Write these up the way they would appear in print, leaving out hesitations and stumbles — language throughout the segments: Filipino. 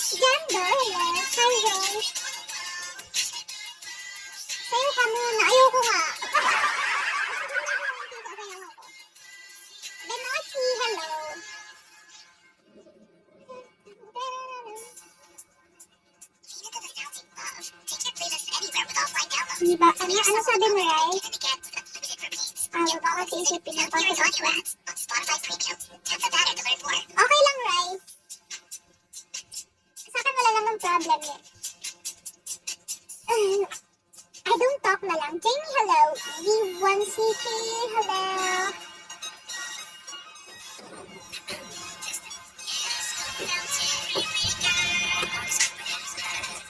Jando, hello. Hi, Rose. Sayo ka muna. Ayoko nga. Benochi, hello. Diba? Ano sabi mo, Rai? Wag ako sa isipin ng pagkakot ko. Okay lang, Rai. Sa akin wala namang problem yun. I don't talk na lang. Jamie, hello. V1CK, hello.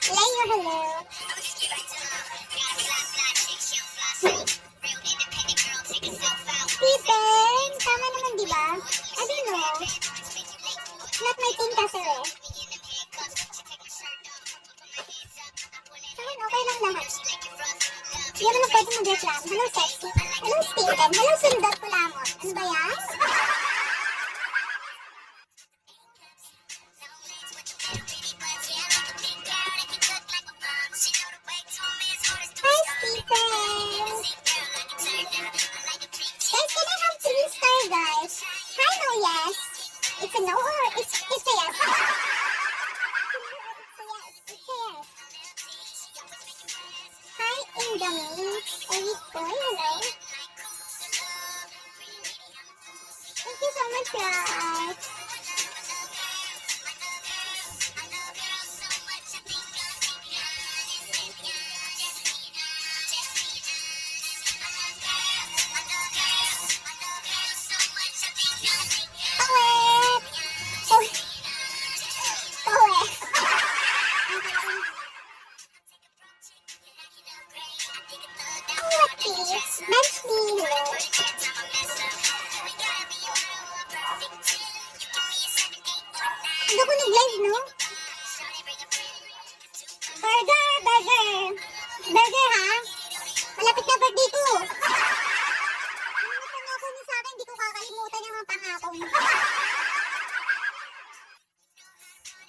Leo, hello. Stephen, tama naman diba? I don't know. Not my thing kasi eh. Saan okay lang lahat. Hindi naman pwede mag-reclam. Hello, sexy. Hello, Stephen. Hello, sundot ko lamot. Ano ba yan? Hi, Stephen. Guys, can I have 3-star, guys? Hi, no, yes. It's a no or it's a yes? It's a yes. It's a yes. Hi, Indomie. Eric Boy, hello. Thank you so much, guys. Hindi ako nag-live, no? Burger! Burger, ha? Malapit na birthday ko. Ano pangako mo sa akin? Hindi ko kakalimutan yung mga pangako mo.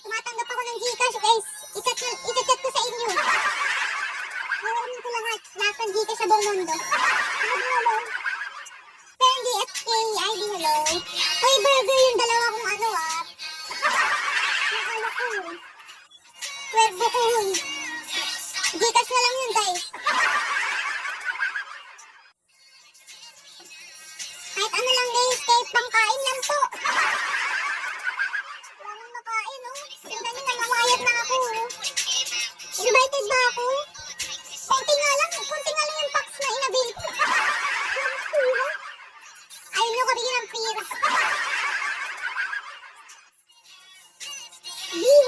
Tumatanggap ako ng Gcash, guys. Ika-chat ko sa inyo. Nawarin ko lahat ng Gcash sa buong mundo. Hello. Fendi FK, ID, hello. Hoy, burger yung dalawa kong ano, ah. Nakala ko. Kwerbo ko. Gcash na lang yun, guys. Kahit ano lang, guys. Kahit pangkain lang po. Wala nang makain, oh. Tignan nyo, namamayat na ako, oh. Invited ba ako? Konti nga lang yung packs na inabil ko. Ayaw nyo kabigyan ng pira. Hello.